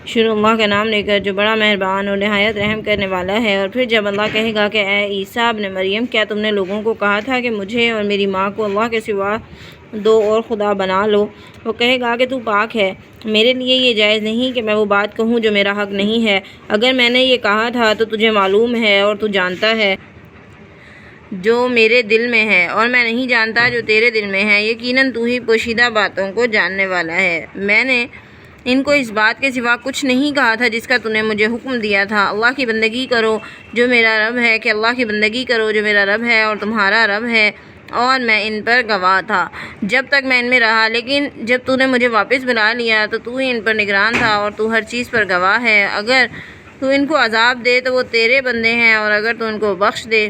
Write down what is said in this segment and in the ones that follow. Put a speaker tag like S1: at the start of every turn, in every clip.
S1: شروع اللہ کا نام لے کر جو بڑا مہربان اور نہایت رحم کرنے والا ہے۔ اور پھر جب اللہ کہے گا کہ اے عیسیٰ ابن مریم، کیا تم نے لوگوں کو کہا تھا کہ مجھے اور میری ماں کو اللہ کے سوا دو اور خدا بنا لو؟ وہ کہے گا کہ تو پاک ہے، میرے لیے یہ جائز نہیں کہ میں وہ بات کہوں جو میرا حق نہیں ہے۔ اگر میں نے یہ کہا تھا تو تجھے معلوم ہے اور تو جانتا ہے جو میرے دل میں ہے، اور میں نہیں جانتا جو تیرے دل میں ہے۔ یقیناً تو ہی پوشیدہ باتوں کو جاننے والا ہے۔ میں نے ان کو اس بات کے سوا کچھ نہیں کہا تھا جس کا تو نے مجھے حکم دیا تھا۔ اللہ کی بندگی کرو جو میرا رب ہے، کہ اللہ کی بندگی کرو جو میرا رب ہے اور تمہارا رب ہے، اور میں ان پر گواہ تھا جب تک میں ان میں رہا، لیکن جب تو نے مجھے واپس بلا لیا تو ہی ان پر نگران تھا اور تو ہر چیز پر گواہ ہے۔ اگر تو ان کو عذاب دے تو وہ تیرے بندے ہیں، اور اگر تو ان کو بخش دے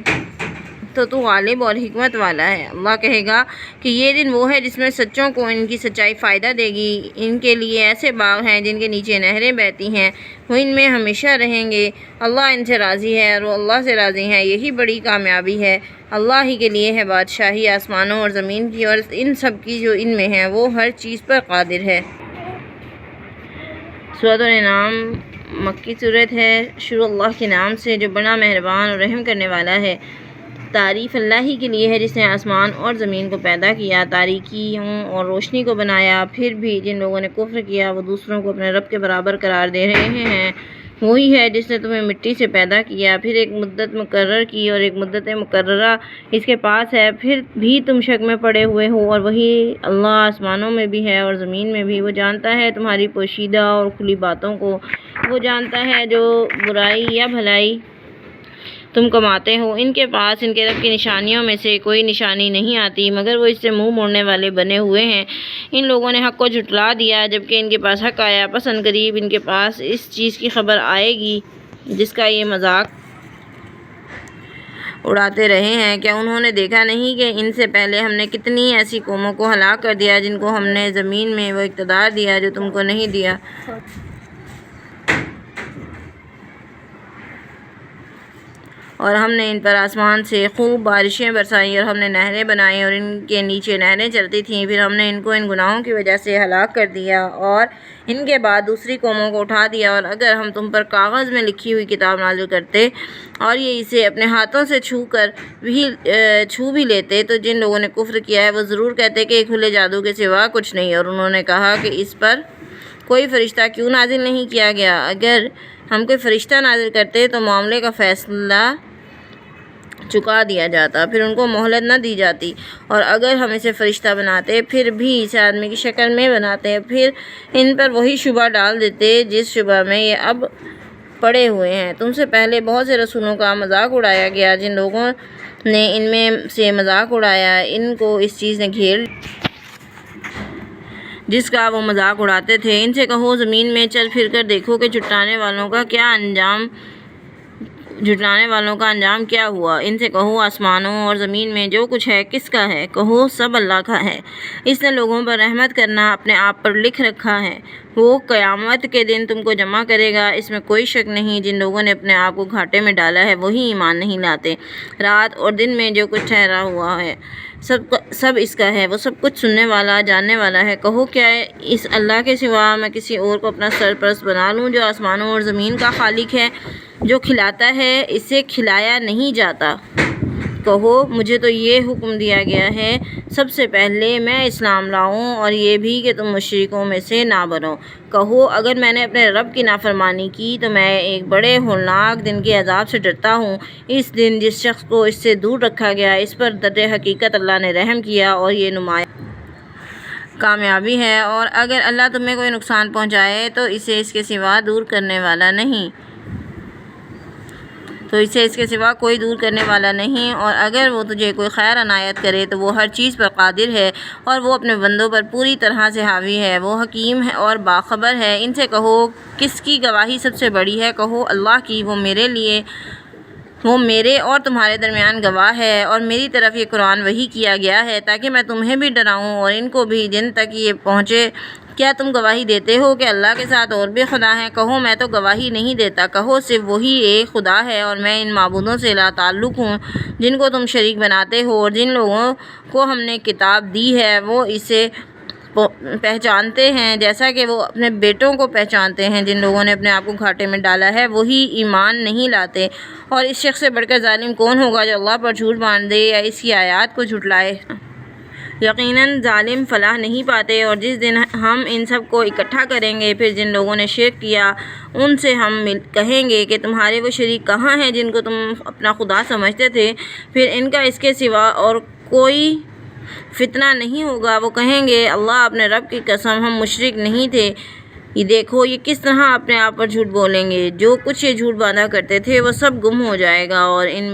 S1: تو تو غالب اور حکمت والا ہے۔ اللہ کہے گا کہ یہ دن وہ ہے جس میں سچوں کو ان کی سچائی فائدہ دے گی۔ ان کے لیے ایسے باغ ہیں جن کے نیچے نہریں بہتی ہیں، وہ ان میں ہمیشہ رہیں گے۔ اللہ ان سے راضی ہے اور وہ اللہ سے راضی ہیں، یہی بڑی کامیابی ہے۔ اللہ ہی کے لیے ہے بادشاہی آسمانوں اور زمین کی اور ان سب کی جو ان میں ہے، وہ ہر چیز پر قادر ہے۔ سورۃ الانعام مکی صورت ہے۔ شروع اللہ کے نام سے جو بڑا مہربان اور رحم کرنے والا ہے۔ تعریف اللہ ہی کے لیے ہے جس نے آسمان اور زمین کو پیدا کیا، تاریکیوں اور روشنی کو بنایا۔ پھر بھی جن لوگوں نے کفر کیا وہ دوسروں کو اپنے رب کے برابر قرار دے رہے ہیں۔ وہی ہے جس نے تمہیں مٹی سے پیدا کیا، پھر ایک مدت مقرر کی اور ایک مدت مقررہ اس کے پاس ہے، پھر بھی تم شک میں پڑے ہوئے ہو۔ اور وہی اللہ آسمانوں میں بھی ہے اور زمین میں بھی، وہ جانتا ہے تمہاری پوشیدہ اور کھلی باتوں کو، وہ جانتا ہے جو برائی یا بھلائی تم کماتے ہو۔ ان کے پاس ان کے رب کی نشانیوں میں سے کوئی نشانی نہیں آتی مگر وہ اس سے منہ موڑنے والے بنے ہوئے ہیں۔ ان لوگوں نے حق کو جھٹلا دیا جبکہ ان کے پاس حق آیا، پس عنقریب ان کے پاس اس چیز کی خبر آئے گی جس کا یہ مذاق اڑاتے رہے ہیں۔ کیا انہوں نے دیکھا نہیں کہ ان سے پہلے ہم نے کتنی ایسی قوموں کو ہلاک کر دیا جن کو ہم نے زمین میں وہ اقتدار دیا جو تم کو نہیں دیا، اور ہم نے ان پر آسمان سے خوب بارشیں برسائیں اور ہم نے نہریں بنائیں اور ان کے نیچے نہریں چلتی تھیں۔ پھر ہم نے ان کو ان گناہوں کی وجہ سے ہلاک کر دیا اور ان کے بعد دوسری قوموں کو اٹھا دیا۔ اور اگر ہم تم پر کاغذ میں لکھی ہوئی کتاب نازل کرتے اور یہ اسے اپنے ہاتھوں سے چھو بھی لیتے تو جن لوگوں نے کفر کیا ہے وہ ضرور کہتے کہ کھلے جادو کے سوا کچھ نہیں، اور انہوں نے کہا کہ اس پر کوئی فرشتہ کیوں نازل نہیں کیا گیا۔ اگر ہم کوئی فرشتہ نازل کرتے تو معاملے کا فیصلہ چکا دیا جاتا، پھر ان کو مہلت نہ دی جاتی، اور اگر ہم اسے فرشتہ بناتے پھر بھی اسے آدمی کی شکل میں بناتے، پھر ان پر وہی شبہ ڈال دیتے جس شبہ میں یہ اب پڑے ہوئے ہیں۔ تم سے پہلے بہت سے رسولوں کا مذاق اڑایا گیا، جن لوگوں نے ان میں سے مذاق اڑایا ان کو اس چیز نے گھیر جس کا وہ مذاق اڑاتے تھے۔ ان سے کہو زمین میں چل پھر کر دیکھو کہ جھٹلانے والوں کا انجام کیا ہوا۔ ان سے کہو آسمانوں اور زمین میں جو کچھ ہے کس کا ہے؟ کہو سب اللہ کا ہے۔ اس نے لوگوں پر رحمت کرنا اپنے آپ پر لکھ رکھا ہے، وہ قیامت کے دن تم کو جمع کرے گا، اس میں کوئی شک نہیں۔ جن لوگوں نے اپنے آپ کو گھاٹے میں ڈالا ہے وہی ایمان نہیں لاتے۔ رات اور دن میں جو کچھ ٹھہرا ہوا ہے سب اس کا ہے، وہ سب کچھ سننے والا جاننے والا ہے۔ کہو کیا اس اللہ کے سوا میں کسی اور کو اپنا سرپرست بنا لوں جو آسمانوں اور زمین کا خالق ہے، جو کھلاتا ہے اسے کھلایا نہیں جاتا؟ کہو مجھے تو یہ حکم دیا گیا ہے سب سے پہلے میں اسلام لاؤں اور یہ بھی کہ تم مشرکوں میں سے نہ بنو۔ کہو اگر میں نے اپنے رب کی نافرمانی کی تو میں ایک بڑے ہولناک دن کے عذاب سے ڈرتا ہوں۔ اس دن جس شخص کو اس سے دور رکھا گیا اس پر در حقیقت اللہ نے رحم کیا اور یہ نمایاں کامیابی ہے۔ اور اگر اللہ تمہیں کوئی نقصان پہنچائے تو اسے اس کے سوا دور کرنے والا نہیں، اور اگر وہ تجھے کوئی خیر عنایت کرے تو وہ ہر چیز پر قادر ہے اور وہ اپنے بندوں پر پوری طرح سے حاوی ہے، وہ حکیم ہے اور باخبر ہے۔ ان سے کہو کس کی گواہی سب سے بڑی ہے؟ کہو اللہ کی، وہ میرے اور تمہارے درمیان گواہ ہے، اور میری طرف یہ قرآن وحی کیا گیا ہے تاکہ میں تمہیں بھی ڈراؤں اور ان کو بھی جن تک یہ پہنچے۔ کیا تم گواہی دیتے ہو کہ اللہ کے ساتھ اور بھی خدا ہیں؟ کہو میں تو گواہی نہیں دیتا، کہو صرف وہی ایک خدا ہے اور میں ان معبودوں سے لا تعلق ہوں جن کو تم شریک بناتے ہو۔ اور جن لوگوں کو ہم نے کتاب دی ہے وہ اسے پہچانتے ہیں جیسا کہ وہ اپنے بیٹوں کو پہچانتے ہیں۔ جن لوگوں نے اپنے آپ کو گھاٹے میں ڈالا ہے وہی ایمان نہیں لاتے، اور اس شخص سے بڑھ کر ظالم کون ہوگا جو اللہ پر جھوٹ باندھ دے یا اس کی آیات کو جھٹلائے۔ یقیناً ظالم فلاح نہیں پاتے، اور جس دن ہم ان سب کو اکٹھا کریں گے، پھر جن لوگوں نے شرک کیا ان سے ہم کہیں گے کہ تمہارے وہ شریک کہاں ہیں جن کو تم اپنا خدا سمجھتے تھے؟ پھر ان کا اس کے سوا اور کوئی فتنہ نہیں ہوگا۔ وہ کہیں گے اللہ اپنے رب کی قسم ہم مشرک نہیں تھے۔ یہ دیکھو یہ کس طرح اپنے آپ پر جھوٹ بولیں گے۔ جو کچھ یہ جھوٹ باندھا کرتے تھے وہ سب گم ہو جائے گا، اور ان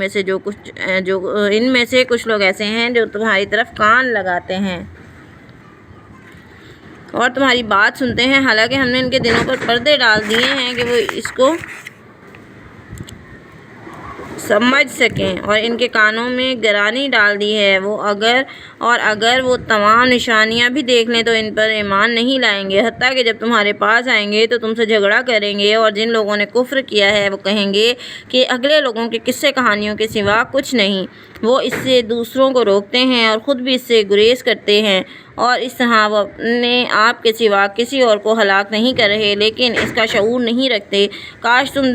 S1: میں سے کچھ لوگ ایسے ہیں جو تمہاری طرف کان لگاتے ہیں اور تمہاری بات سنتے ہیں، حالانکہ ہم نے ان کے دلوں پر پردے ڈال دیے ہیں کہ وہ اس کو سمجھ سکیں، اور ان کے کانوں میں گرانی ڈال دی ہے۔ اگر وہ تمام نشانیاں بھی دیکھ لیں تو ان پر ایمان نہیں لائیں گے، حتیٰ کہ جب تمہارے پاس آئیں گے تو تم سے جھگڑا کریں گے۔ اور جن لوگوں نے کفر کیا ہے وہ کہیں گے کہ اگلے لوگوں کے قصے کہانیوں کے سوا کچھ نہیں۔ وہ اس سے دوسروں کو روکتے ہیں اور خود بھی اس سے گریز کرتے ہیں، اور اس طرح وہ اپنے آپ کے سوا کسی اور کو ہلاک نہیں کر رہے، لیکن اس کا شعور نہیں رکھتے۔ کاش تم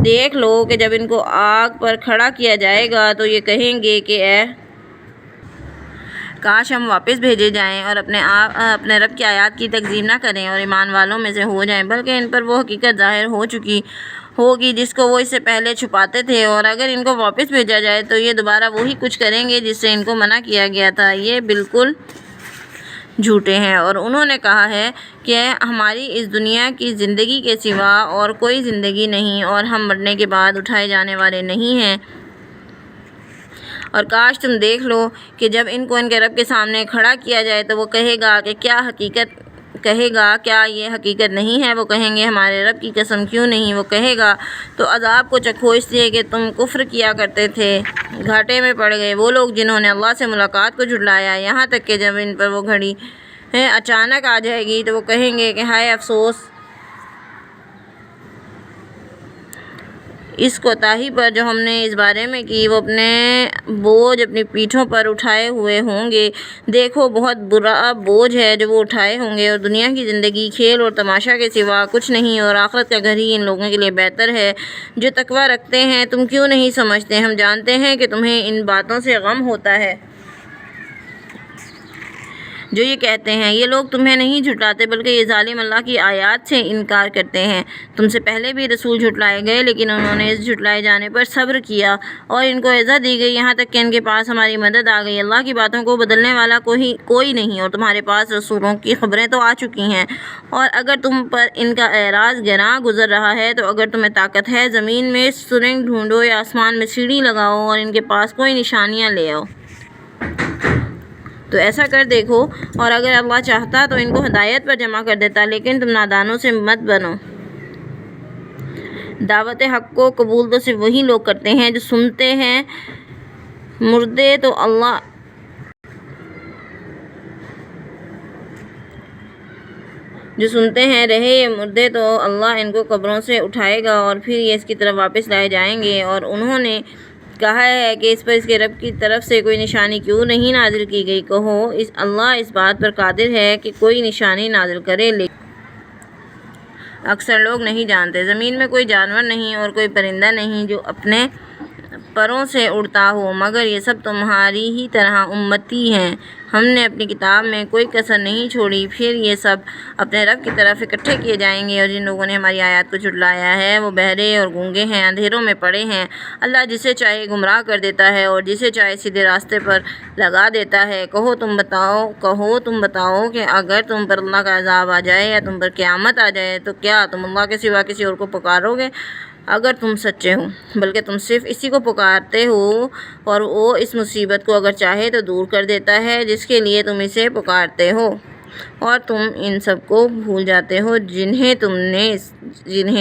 S1: دیکھ لو کہ جب ان کو آگ پر کھڑا کیا جائے گا تو یہ کہیں گے کہ اے کاش ہم واپس بھیجے جائیں اور اپنے رب کی آیات کی تکذیب نہ کریں اور ایمان والوں میں سے ہو جائیں، بلکہ ان پر وہ حقیقت ظاہر ہو چکی ہوگی جس کو وہ اس سے پہلے چھپاتے تھے۔ اور اگر ان کو واپس بھیجا جائے تو یہ دوبارہ وہی کچھ کریں گے جس سے ان کو منع کیا گیا تھا۔ یہ بالکل جھوٹے ہیں، اور انہوں نے کہا ہے کہ ہماری اس دنیا کی زندگی کے سوا اور کوئی زندگی نہیں، اور ہم مرنے کے بعد اٹھائے جانے والے نہیں ہیں۔ اور کاش تم دیکھ لو کہ جب ان کو ان کے رب کے سامنے کھڑا کیا جائے تو وہ کہے گا کیا یہ حقیقت نہیں ہے؟ وہ کہیں گے ہمارے رب کی قسم کیوں نہیں؟ وہ کہے گا تو عذاب کو چکھو اس لیے کہ تم کفر کیا کرتے تھے۔ گھاٹے میں پڑ گئے وہ لوگ جنہوں نے اللہ سے ملاقات کو جھٹلایا، یہاں تک کہ جب ان پر وہ گھڑی اچانک آ جائے گی تو وہ کہیں گے کہ ہائے افسوس اس کوتاہی پر جو ہم نے اس بارے میں کی۔ وہ اپنے بوجھ اپنی پیٹھوں پر اٹھائے ہوئے ہوں گے، دیکھو بہت برا بوجھ ہے جو وہ اٹھائے ہوں گے، اور دنیا کی زندگی کھیل اور تماشا کے سوا کچھ نہیں، اور آخرت کا گھر ہی ان لوگوں کے لیے بہتر ہے جو تقویٰ رکھتے ہیں۔ تم کیوں نہیں سمجھتے؟ ہم جانتے ہیں کہ تمہیں ان باتوں سے غم ہوتا ہے جو یہ کہتے ہیں۔ یہ لوگ تمہیں نہیں جھٹلاتے بلکہ یہ ظالم اللہ کی آیات سے انکار کرتے ہیں۔ تم سے پہلے بھی رسول جھٹلائے گئے لیکن انہوں نے اس جھٹلائے جانے پر صبر کیا، اور ان کو عزت دی گئی یہاں تک کہ ان کے پاس ہماری مدد آ گئی۔ اللہ کی باتوں کو بدلنے والا کوئی نہیں، اور تمہارے پاس رسولوں کی خبریں تو آ چکی ہیں، اور اگر تم پر ان کا اعراض گراں گزر رہا ہے تو اگر تمہیں طاقت ہے زمین میں سرنگ ڈھونڈو یا آسمان میں سیڑھی لگاؤ اور ان کے پاس کوئی نشانیاں لے آؤ تو ایسا کر دیکھو، اور اگر اللہ چاہتا تو ان کو ہدایت پر جمع کر دیتا، لیکن تم نادانوں سے مت بنو۔ دعوت حق کو قبول تو صرف وہی لوگ کرتے ہیں جو سنتے ہیں رہے یہ مردے تو اللہ ان کو قبروں سے اٹھائے گا اور پھر یہ اس کی طرف واپس لائے جائیں گے۔ اور انہوں نے کہا ہے کہ اس پر اس کے رب کی طرف سے کوئی نشانی کیوں نہیں نازل کی گئی؟ کہو اللہ اس بات پر قادر ہے کہ کوئی نشانی نازل کرے، لیکن اکثر لوگ نہیں جانتے۔ زمین میں کوئی جانور نہیں اور کوئی پرندہ نہیں جو اپنے پروں سے اڑتا ہو، مگر یہ سب تمہاری ہی طرح امتی ہیں۔ ہم نے اپنی کتاب میں کوئی کسر نہیں چھوڑی۔ پھر یہ سب اپنے رب کی طرف اکٹھے کیے جائیں گے، اور جن لوگوں نے ہماری آیات کو جھٹلایا ہے وہ بہرے اور گونگے ہیں، اندھیروں میں پڑے ہیں۔ اللہ جسے چاہے گمراہ کر دیتا ہے اور جسے چاہے سیدھے راستے پر لگا دیتا ہے۔ کہو تم بتاؤ کہ اگر تم پر اللہ کا عذاب آ جائے یا تم پر قیامت آ جائے تو کیا تم اللہ کے سوا کسی اور کو پکارو گے؟ اگر تم سچے ہو، بلکہ تم صرف اسی کو پکارتے ہو، اور وہ اس مصیبت کو اگر چاہے تو دور کر دیتا ہے جس کے لیے تم اسے پکارتے ہو، اور تم ان سب کو بھول جاتے ہو جنہیں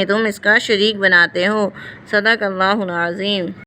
S1: تم اس کا شریک بناتے ہو۔ صدق اللہ العظیم۔